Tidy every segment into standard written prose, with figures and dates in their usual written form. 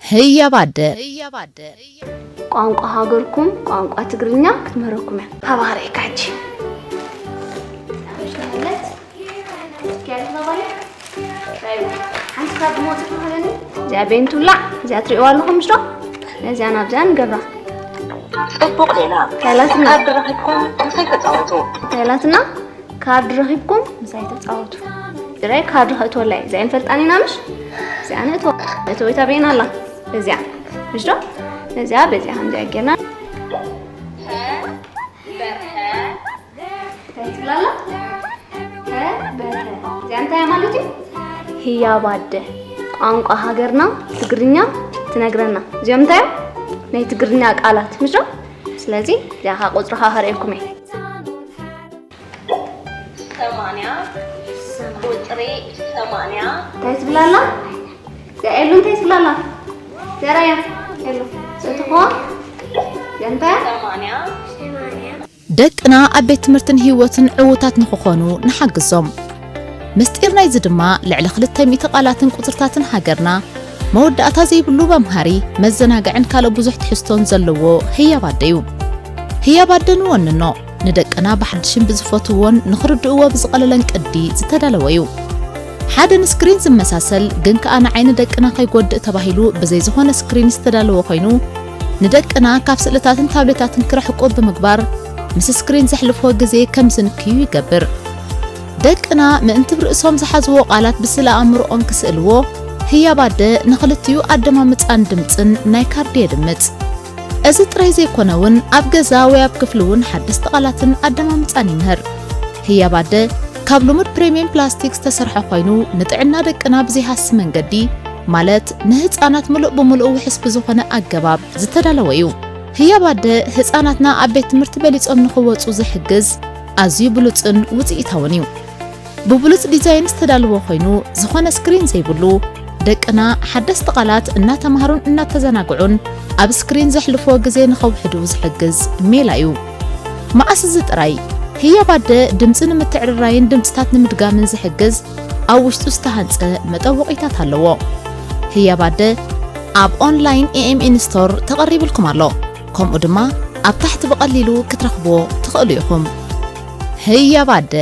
هيا بعد ቋንቋ ሃገርኩም ቋንቋ ትግርኛ ክትመረኩም ሃባሪክ አጂ ታሽላለት ከያት ባባለ አንተ ካድሞት ተፈለኒ ዛቤንቱላ ዛትሪው አለኩም ሽሮ ነዚያ ናብዛን ገብራ ጽቡቅ ሌላ ካላትና ካርድ ረኺብኩም ምሳይ ተጻወቱ ካላትና ካርድ ረኺብኩም ምሳይ ተጻወቱ ድራይ ካርድ ኸቶላይ ዛይን ፈልጣኒና ምሽ ዛነቶ ተወይታ በይናላ በዚያ ምሽዶ ነዚያ በዚያ አንጃገና ታይትላላ በረ ዛንታ ያማለቲ ህያ ባደ ቋንቋ ሀገርና ትግርኛ ትነግረና ጀምታዩ ናይ ትግርኛ ቃላት ምሽዶ ስለዚህ ዛኻ ቁጥርኻ ኸሪኩሜ 80 ቁጥሪ 80 ታይትላላ ዛኤሉን ታይትላላ ዘራያ ሄሎ ስትሆ ያንተ 80 ደቅና አቤት ትምህርትን ህይወትን ዕውታት ንኽኾኑ ንሓግዞም ምስጢር ናይ ዝድማ ልዕሊ 200 ቃላትን ቁጥርታትን ሃገርና መወዳእታ ዘይብሉ በምሃሪ መዘናግዕን ካልእ ብዙሕ ትሕዝቶን ዘለዎ ህያባደዩ ህያባደን ወንኖ ንደቅና ብሓድሽን ብዝፈትዎን ንኽርድእዎ ብዝቐለለን ቅዲ ዝተዳለወዩ ሓደ ስክሪን ዝመሳሰል ግን ከኣነ ዓይኒ ደቅና ከይጎድእ ተባሂሉ ብዘይ ዝኾነ ስክሪን ዝተዳለወ ኮይኑ ንደቅና ካብ ስእልታትን ታብሌታትን ክረሕቆ ብምግባር ምስ ስክሪን ዘሕልፎ ግዜ ከም ዝንክዩ ይገብር ደቅና ምእንቲ ብርእሶም ዝሓዝዎ ቃላት ብስለ ኣእምሮኦም ክስእልዎ ህያባደ ንኽልትዩ ኣደማምፃን ድምፅን ናይ ካርዲ የድምፅ እዚ ጥራይ ዘይኮነውን ኣብ ገዛ ወይ ኣብ ክፍሊ እውን ሓደስቲ ቃላትን ኣደማምፃን ይምህር ህያባደ ካብ ልሙድ ፕሪሚየም ፕላስቲክ ዝተሰርሐ ኮይኑ ንጥዕና ደቅና ብዘይሃስ መንገዲ ማለት ንህፃናት ሙሉእ ብምሉእ ውሕስ ብዝኾነ ኣገባብ ዝተዳለወ እዩ ህያባደ ህፃናትና ኣብ ቤት ትምህርቲ በሊፆም ንኽወፁ ዝሕግዝ ኣዝዩ ብሉፅን ውፅኢታውን እዩ ብብሉፅ ዲዛይን ዝተዳለወ ኮይኑ ዝኾነ ስክሪን ዘይብሉ ደቅና ሓደስቲ ቃላት እናተምሃሩን እናተዘናግዑን ኣብ ስክሪን ዘሕልፎ ግዜ ንኸውሕዱ ዝሕግዝ ሜላ እዩ መዓስ ዝጥራይ ህያባደ ድምፂ ንምትዕርራይን ድምፅታት ንምድጋምን ዝሕግዝ ኣብ ውሽጡ ዝተሃንፀ መጠወቒታት ኣለዎ ህያባደ ኣብ ኦንላይን ኤኤምኤን ስቶር ተቐሪብልኩም ኣሎ ከምኡ ድማ ኣብ ታሕቲ ብቐሊሉ ክትረኽቦ ትኽእሉ ኢኹም ህያባደ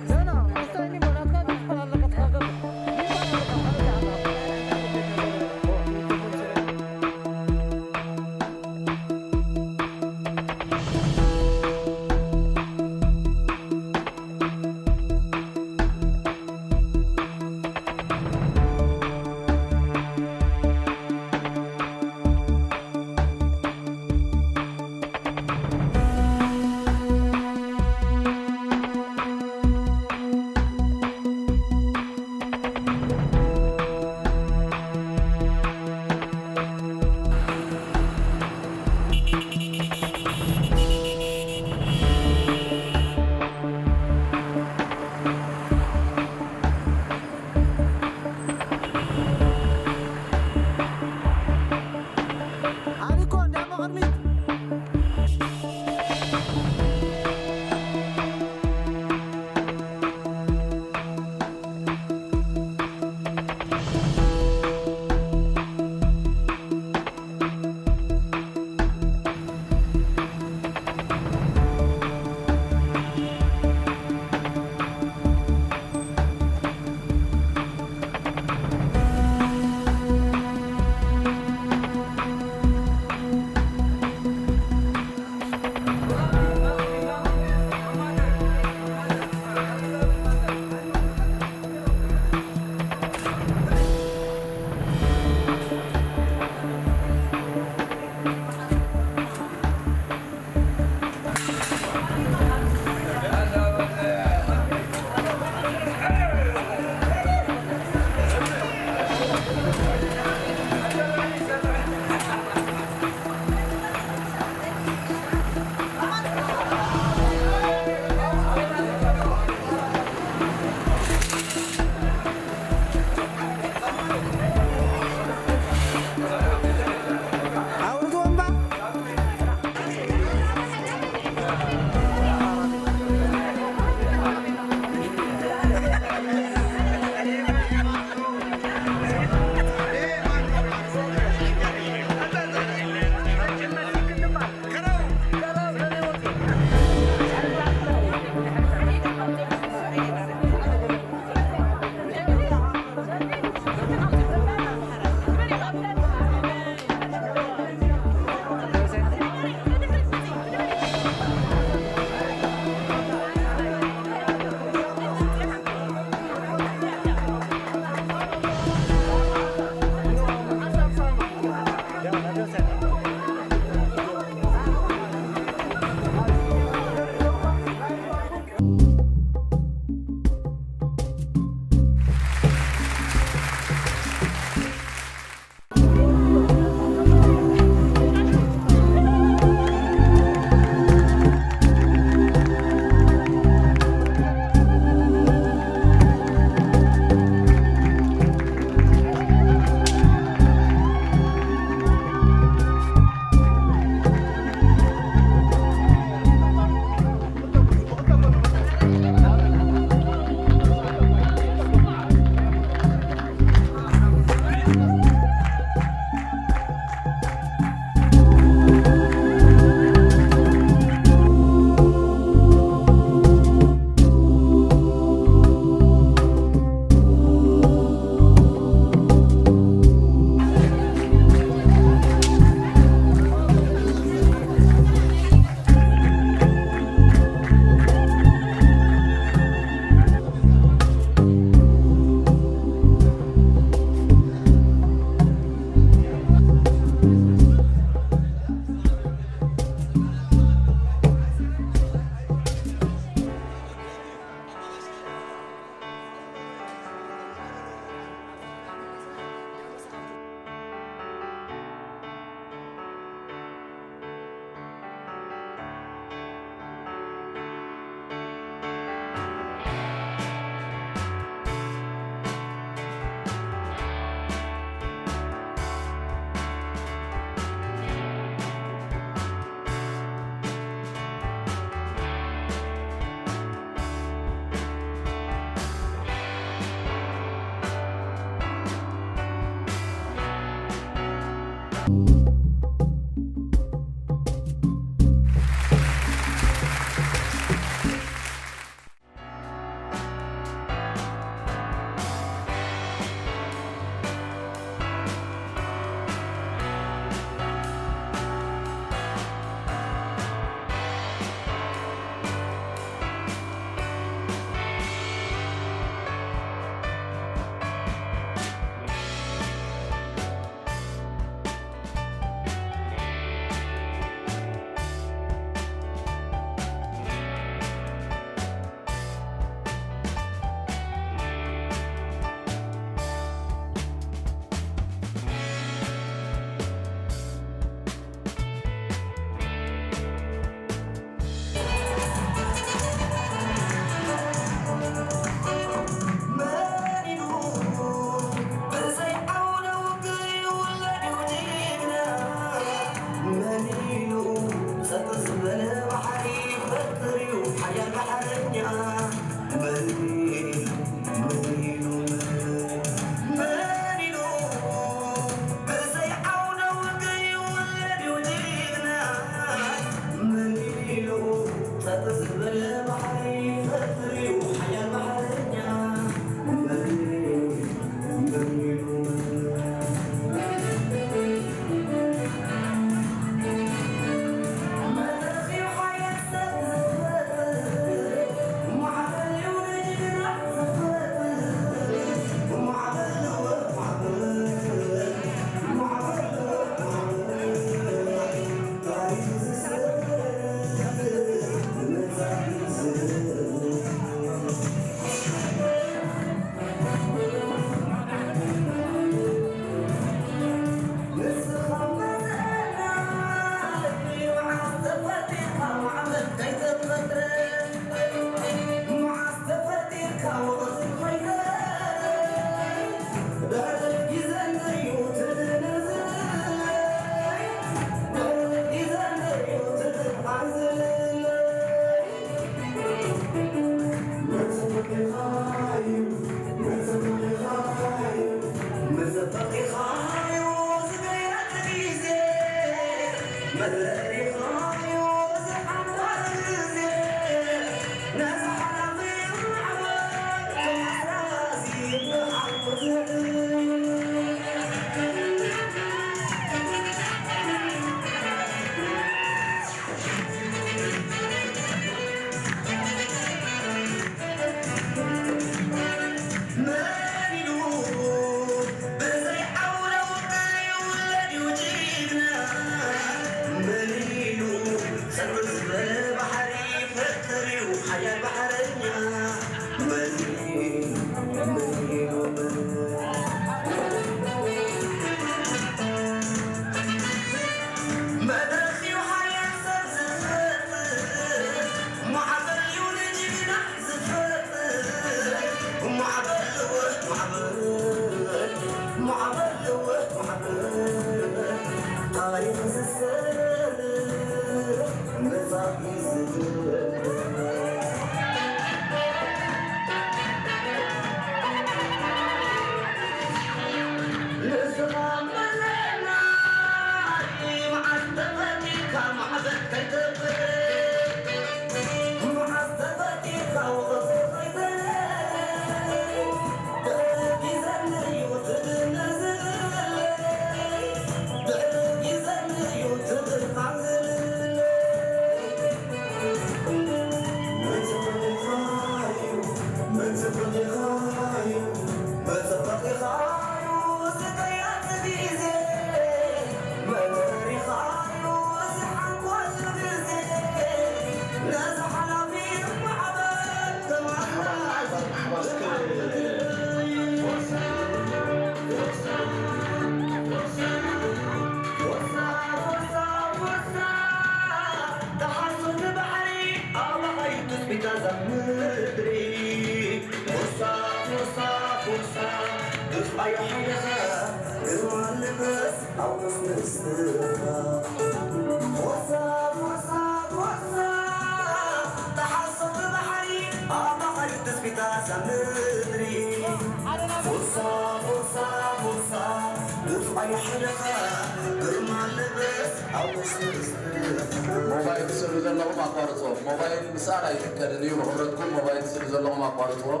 موبايل سلوزر لهم أقارصه موبايل مسارة يتكلني وخبرتكم موبايل سلوزر لهم أقارصه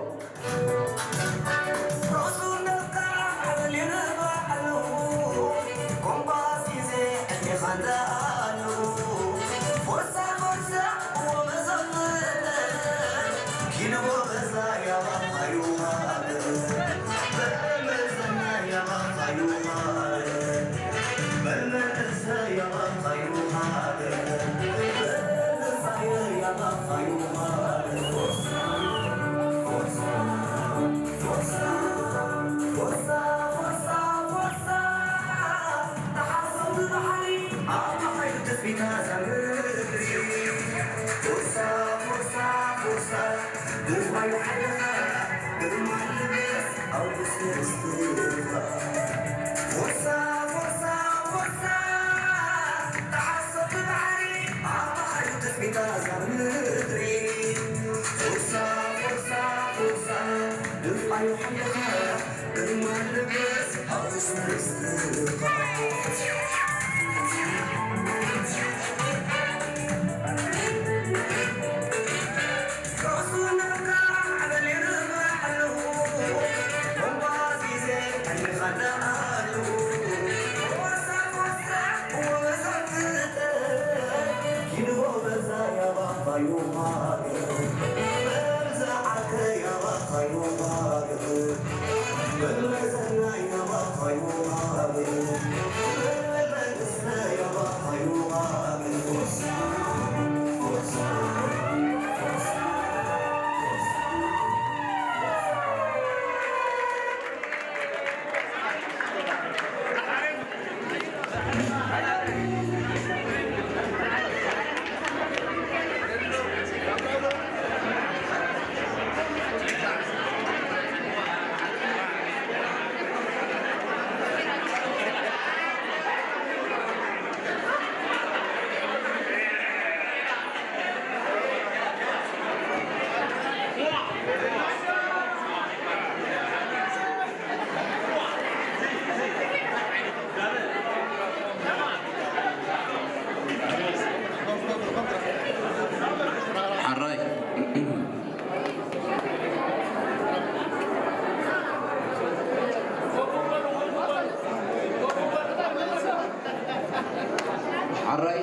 عراي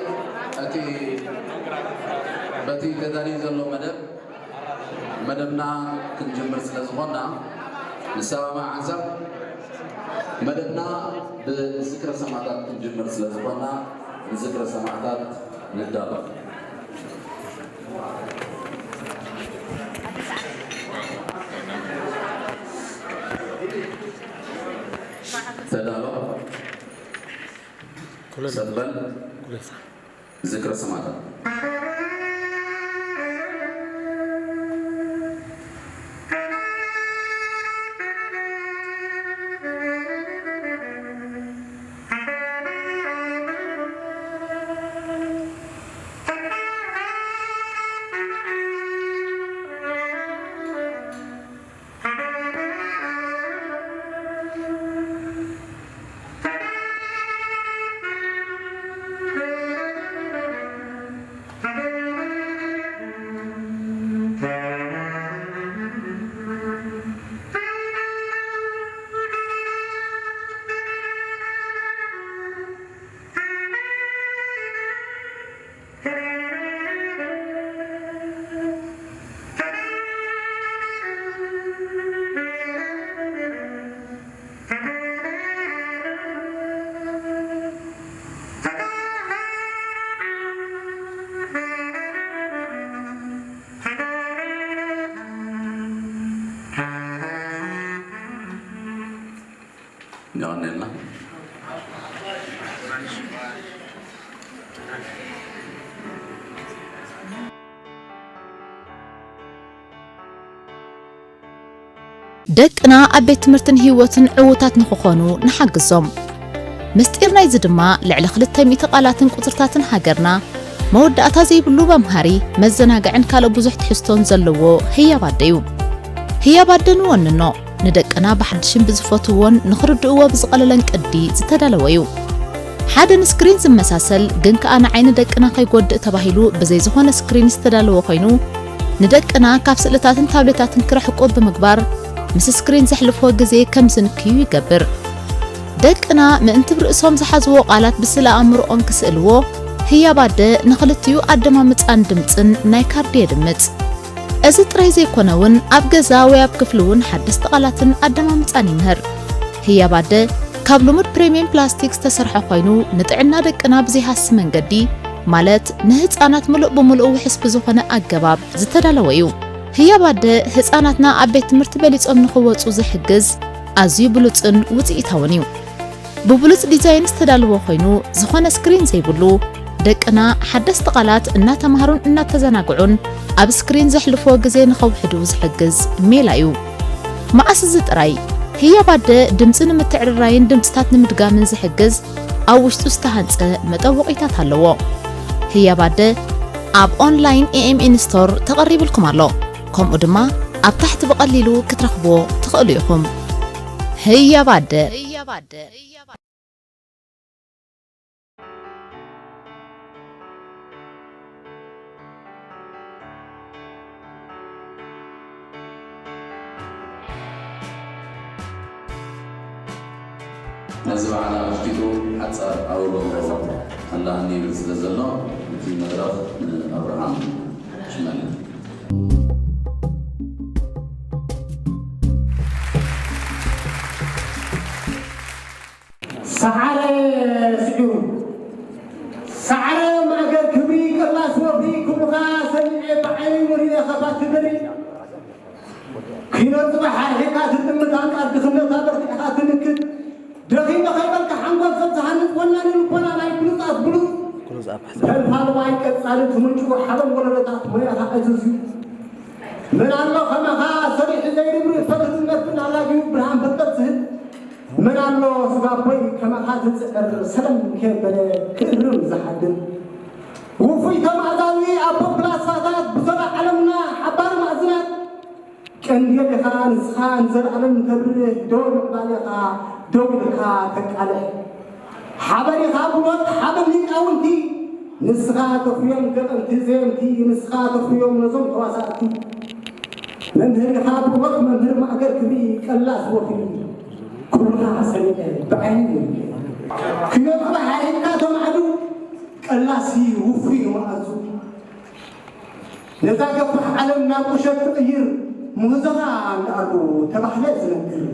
أتي بتي كذاني زلوا مدبنا كنجمر سلزمنا نسوا مع عزب مدبنا بذكر سماعات كنجمر سلزمنا بذكر سماعات ندابة تدالو سبل ذكر سماعات نعلنا دقنا أبيت تمرتن هيوتن عوتات نخخونو نحقزهم مستيرنا يزدما لعل خلطة ميتقالاتن قطرتاتن هاجرنا مودأتا زي بلو بمهاري مزناقعن كالو بزحت حستون زلوو هي باديو هي بادنو وننو ندقنا بحدشن بزفتوون نخردقوا بزقللن قدي زتدالويو حدا سكرين زمساسل جن كأنا عين دقنا كيقود تباهيلو بزي زخون سكرين استدالو خينو ندقنا كافسلتاتن تابلتاتن كرحقود بمقبار مس سكرين زحلفو غزي كم زنكيو يقبر دقنا مأنت برئسهم زحزو قالات بسلا أمرؤون كسألوو هي بعد نخلتيو أدمامت أندمتن ناي كاردي دمت أزت رايزي كوناون أبغزا وياب كفلون حدست قالاتن أدمامت أنينهر هي بعد كابلومت بريميوم بلاستيكس تسرح خوينو نطعنا دقنا بزي حس منقدي مالت نهፃናት ملؤ بملؤ وحس بزخونه أجباب زتدالويو هي بعد ህፃናትና ኣብ ቤት ትምህርቲ በሊጾም ንኽወጹ ዝሕግዝ ኣዝዩ ብሉጽን ውጽኢታውን እዩ ብብሉጽ ዲዛይን ዝተዳለወ ኮይኑ ዝኾነ ስክሪን ዘይብሉ ደቅና ሓደስቲ ቃላት እናተማሃሩን እናተዘናግዑን ኣብ ስክሪን ዘሕልፎ ግዜ ንኸውሕዱ ዝሕግዝ ሜላ እዩ ማኣስ ዝጥራይ هي بعد ድምጽን ምትዕርራይን ድምጽታት ንምድጋምን ዝሕግዝ ኣብ ውሽጡ ዝተሃንጸ መጠወቂታት ኣለዎ هي بعد ኣብ ኦንላይን AMN ስቶር ተቐሪብልኩም ኣሎ ከምኡ ድማ ኣብ ታሕቲ በቀሊሉ ክትረኽቦ ትኽእሉ ኢኹም هي بعد نزبعنا أشتكو حتى أولو الله أني بسلزلنا في مدرسة أبراهام شمال سعر سعود سعر ما قال كبريك الله سوفي كل غاسل بعين مريد خبات تدري كينو صباح هيك تتمتان قد خلنا تابرت حاتنك درخي ما خيبلك حنقول فتحنك ولا نلقونا لا يبلط أبلط كلوز أب حسن هل وايك صارت منشو حرم ولا رضعت ويا حاجزي من الله خمها صريح زي ربري فتح النفس على جيوب برهان بتتصل من الله سبابي كما حاتت سلام كيف كرم زحدن وفي كما زاوي أبو بلاصات بسرعة علمنا حبار معزنات كان يلي خان زر علم تبره دور بالغا دولكا تكاله حبري خابوت حبني قاونتي نسخات في يوم قدمت زينتي نسخات في يوم نظم تواساتي من هي خابوت من هي ما اقر كبي قلاس وفي كلها سنه بعيني كيف ما هيك تمعدو قلاسي وفي معزو لذا قف علمنا قشت تغير مهزغا عندو تبحله زنكر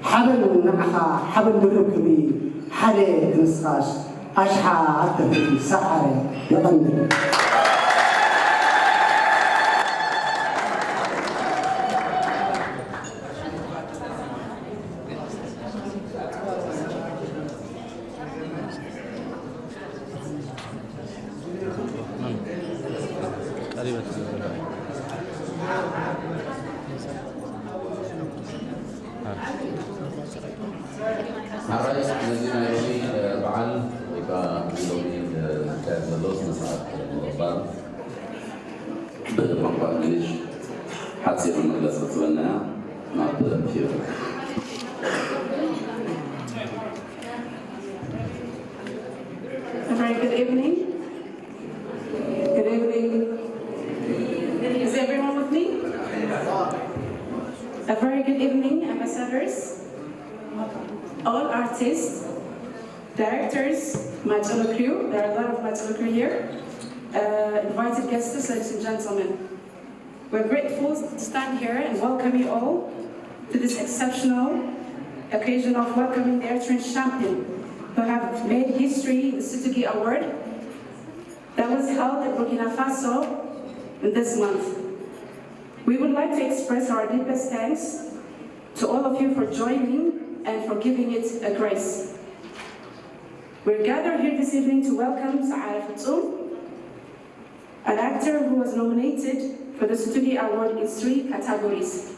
حبل نعخا حبل نركبي حلي نسخاش أشحى التفكي سحر يغني الرئيس الذي يروي بعل يبقى يروي كان لوز مساعد الغربان بالمقطع الجيش حتصير المجلس تتبنى مع الفيو A very good evening. Good evening. Is everyone with me? A very good evening, ambassadors, all artists, directors, Majolo crew. There are a lot of Majolo crew here. Invited guests, ladies and gentlemen. We're grateful to stand here and welcome you all to this exceptional occasion of welcoming the Eritrean champion who have made history in the Sutugi Award that was held in Burkina Faso in this month. We would like to express our deepest thanks to all of you for joining and for giving it a grace. We're gathered here this evening to welcome Sa'ara Fatoum, an actor who was nominated for the Sutugi Award in 3 categories.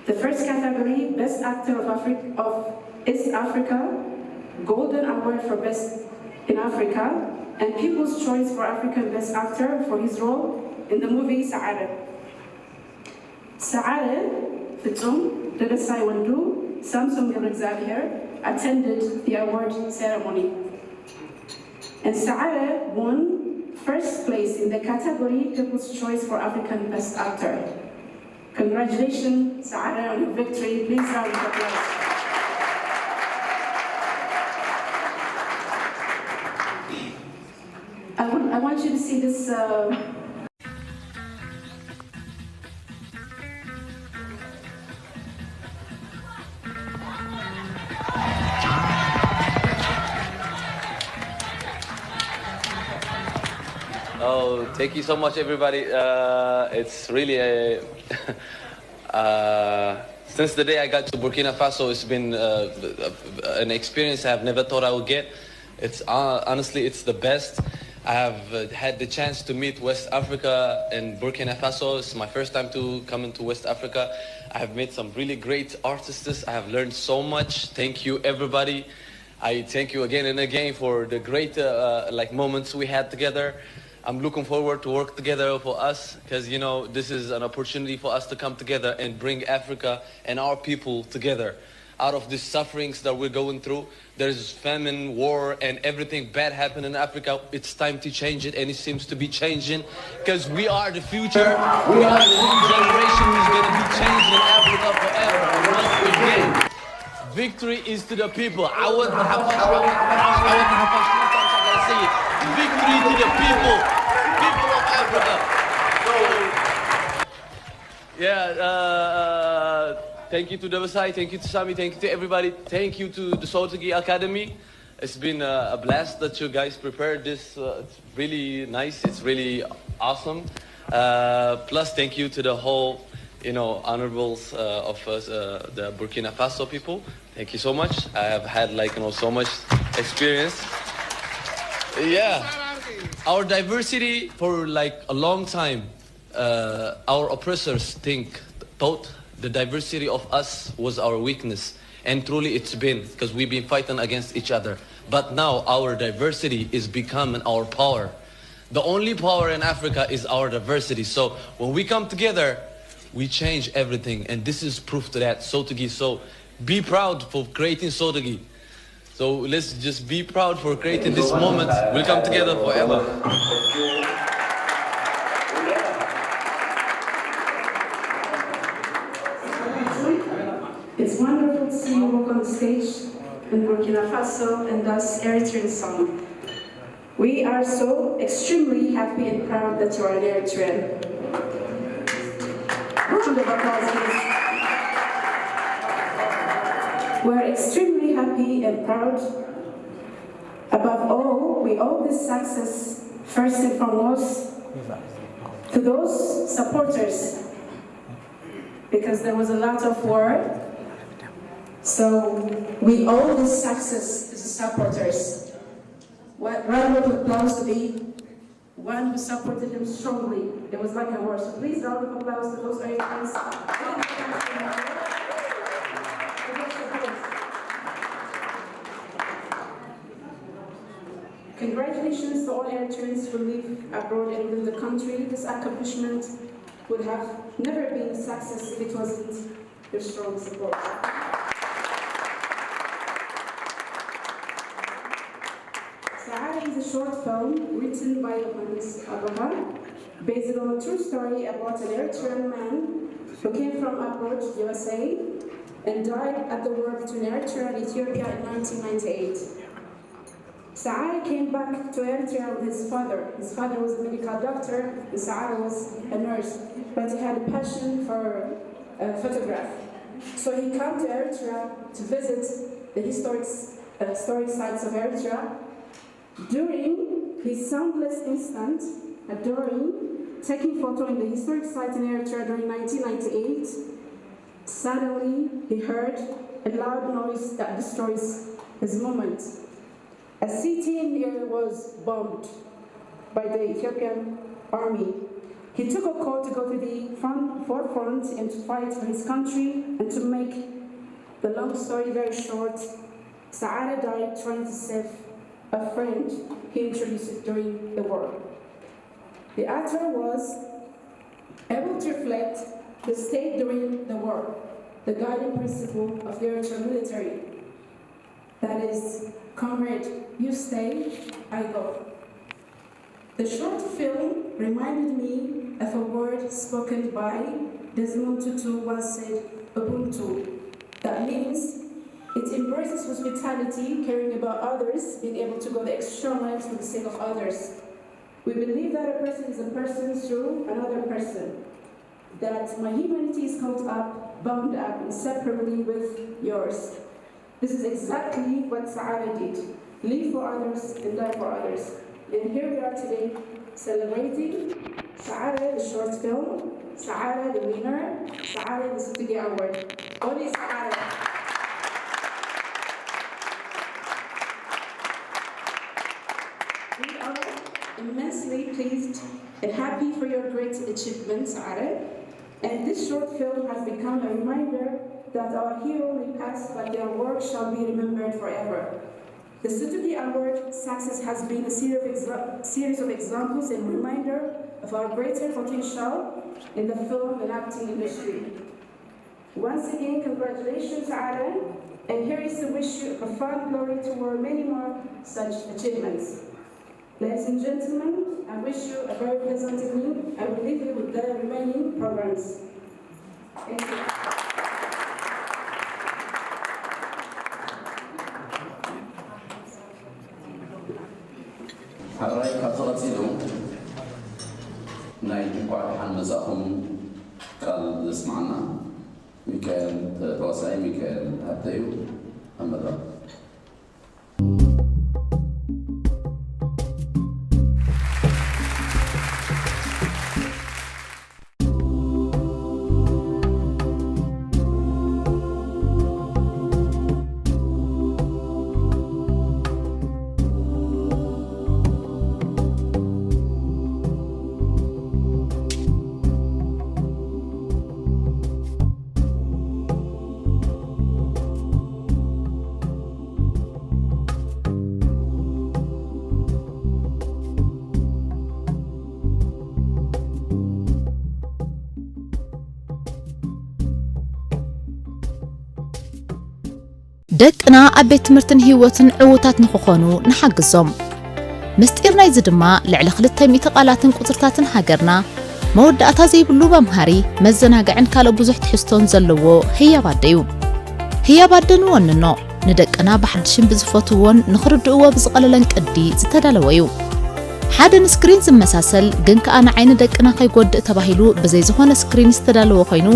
The first category, Best Actor of East Africa, Golden Award for Best in Africa, and People's Choice for African Best Actor for his role in the movie Sa'ara. Sa'ara Fatoum Dedesai Wandu, Samson Xavier attended the award ceremony. And Saara won first place in the category People's Choice for African Best Actor. Congratulations, Saara, on your victory. Please round of applause. I want you to see this. Oh, thank you so much, everybody. It's really since the day I got to Burkina Faso, it's been an experience I've never thought I would get. It's honestly, it's the best. I have had the chance to meet West Africa and Burkina Faso. It's my first time to come into West Africa. I have met some really great artists. I have learned so much. Thank you, everybody. I thank you again and again for the great moments we had together. I'm looking forward to work together for us because, you know, this is an opportunity for us to come together and bring Africa and our people together. Out of these sufferings that we're going through, there's famine, war, and everything bad happening in Africa. It's time to change it, and it seems to be changing because we are the future. We are the new generation who's going to be changing Africa forever. Once again, victory is to the people. I want to have say it. Victory to the people of Africa. So, yeah, thank you to Dedesai, thank you to Sami, thank you to everybody, thank you to the Sotegi Academy. It's been a blast that you guys prepared this. It's really nice, it's really awesome. Plus, thank you to the whole, you know, honorables of us, the Burkina Faso people. Thank you so much. I have had so much experience. Yeah, our diversity for a long time, our oppressors thought the diversity of us was our weakness, and truly it's been, because we've been fighting against each other. But now our diversity is becoming our power. The only power in Africa is our diversity. So when we come together, we change everything, and this is proof to that. Sotegi, so be proud for creating Sotegi. So let's just be proud for creating this moment. We'll come together forever. It's wonderful to see you walk on the stage in Burkina Faso and thus Eritrean song. We are so extremely happy and proud that you are an Eritrean. Round of applause, please. We're extremely happy and proud. Above all, we owe this success first and foremost to those supporters, because there was a lot of war. So we owe this success to the supporters. Round of applause to the one who supported him strongly. It was like a war. So please, round of applause to those Eritreans. Congratulations to all Eritreans who live abroad and within the country. This accomplishment would have never been a success if it wasn't your strong support. Saara is a short film written by Yohannes Abraham, based on a true story about an Eritrean man who came from abroad, USA, and died at the war between Eritrea and Ethiopia in 1998. Saara came back to Eritrea with his father. His father was a medical doctor, and Saara was a nurse, but he had a passion for photograph. So he came to Eritrea to visit the historic sites of Eritrea. During his soundless instant, during taking photo in the historic site in Eritrea during 1998, suddenly he heard a loud noise that destroys his moment. A city here was bombed by the Ethiopian army. He took a call to go to the forefront and to fight for his country. And to make the long story very short, Saara died trying to save a friend he introduced during the war. The actor was able to reflect the state during the war. the guiding principle of the Eritrean military. That is, comrade, you stay, I go. The short film reminded me of a word spoken by Desmond Tutu once said, Ubuntu. That means it embraces hospitality, caring about others, being able to go the extra miles for the sake of others. We believe that a person is a person through another person, that my humanity is caught up, bound up inseparably with yours. This is exactly what Saada did. Live for others and die for others. And here we are today celebrating Saada, the short film, Saada, the winner, Saada, the Sutigi Award. Only Saada. We are immensely pleased and happy for your great achievement, Saada. And this short film has become a reminder that our hero may pass, but their work shall be remembered forever. The Sutigi Award success has been a series of examples and reminder of our greater potential in the film and acting industry. Once again, congratulations, Saada, and here is to wish you a profound glory toward many more such achievements. Ladies and gentlemen, I wish you a very pleasant evening. I will leave you with the remaining programs. Thank you. حراي كاتلاتينو ناي نقعد حن مزاهم قال اسمعنا ميكائيل توسعي ميكائيل هبتيو محمد رب ደቅና ኣብ ቤት ትምህርትን ህይወትን ዕውታት ንኽኾኑ ንሓግዞም ምስጢር ናይ ዝድማ ልዕሊ 200 ቃላትን ቁጽርታትን ሃገርና መወዳእታ ዘይብሉ በምሃሪ መዘናግዕን ካልእ ብዙሕ ትሕዝቶን ዘለዎ ህያባደዩ ህያባደን ወንኖ ንደቅና ብሓድሽን ብዝፈትዎን ንኽርድእዎ ብዝቐለለን ቅዲ ዝተዳለወዩ ሓደ ስክሪን ዝመሳሰል ግን ከኣነ ዓይኒ ደቅና ከይጎድእ ተባሂሉ ብዘይ ዝኾነ ስክሪን ዝተዳለወ ኮይኑ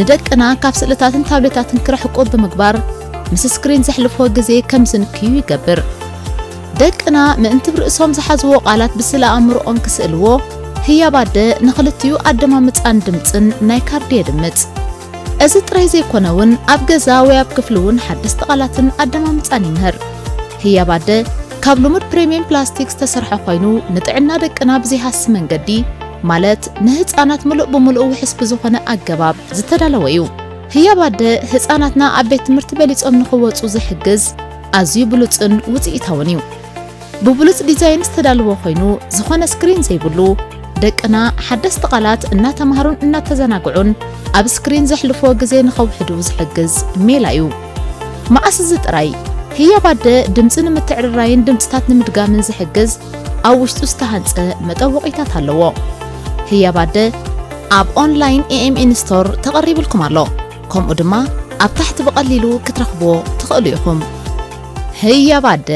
ንደቅና ካብ ስእልታትን ታብሌታትን ክረሕቆ ብምግባር ምስ ስክሪን ዘሕልፎ ግዜ ከም ዝንክዩ ይገብር ደቅና ምእንቲ ብርእሶም ዝሓዝዎ ቃላት ብስለ ኣእምሮኦም ክስእልዎ ህያባደ ንኽልትዩ ኣደማምፃን ድምፅን ናይ ካርዲ የድምፅ እዚ ጥራይ ዘይኮነውን ኣብ ገዛ ወይ ኣብ ክፍሊ እውን ሓደስቲ ቃላትን ኣደማምፃን ይምህር ህያባደ ካብ ልሙድ ፕሪሚየም ፕላስቲክ ዝተሰርሐ ኮይኑ ንጥዕና ደቅና ብዘይሃስ መንገዲ ማለት ንህፃናት ምሉእ ብምሉእ ውሕስ ብዝኾነ ኣገባብ ዝተዳለወዩ ህያባደ ህፃናትና ኣብ ቤት ትምህርቲ በሊጾም ንኽወፁ ዝሕግዝ ኣዝዩ ብሉፅን ውፅኢታውን እዩ ብብሉፅ ዲዛይን ዝተዳለወ ኮይኑ ዝኾነ ስክሪን ዘይብሉ ደቅና ሓደስቲ ቃላት እናተምሃሩን እናተዘናግዑን ኣብ ስክሪን ዘሕልፎ ግዜ ንኸውሕዱ ዝሕግዝ ሜላ እዩ ማእስ ዝጥራይ ህያባደ ድምፂ ንምትዕርራይን ድምፅታት ንምድጋምን ዝሕግዝ ኣብ ውሽጡ ዝተሃንፀ መጠወቒታት ኣለዎ ህያባደ ኣብ ኦንላይን ኤኤምኤን ስቶር ተቐሪብልኩም ኣሎ ከምኡ ድማ ኣብ ታሕቲ ብቐሊሉ ክትረኽቦ ትኽእሉ ኢኹም ህያባደ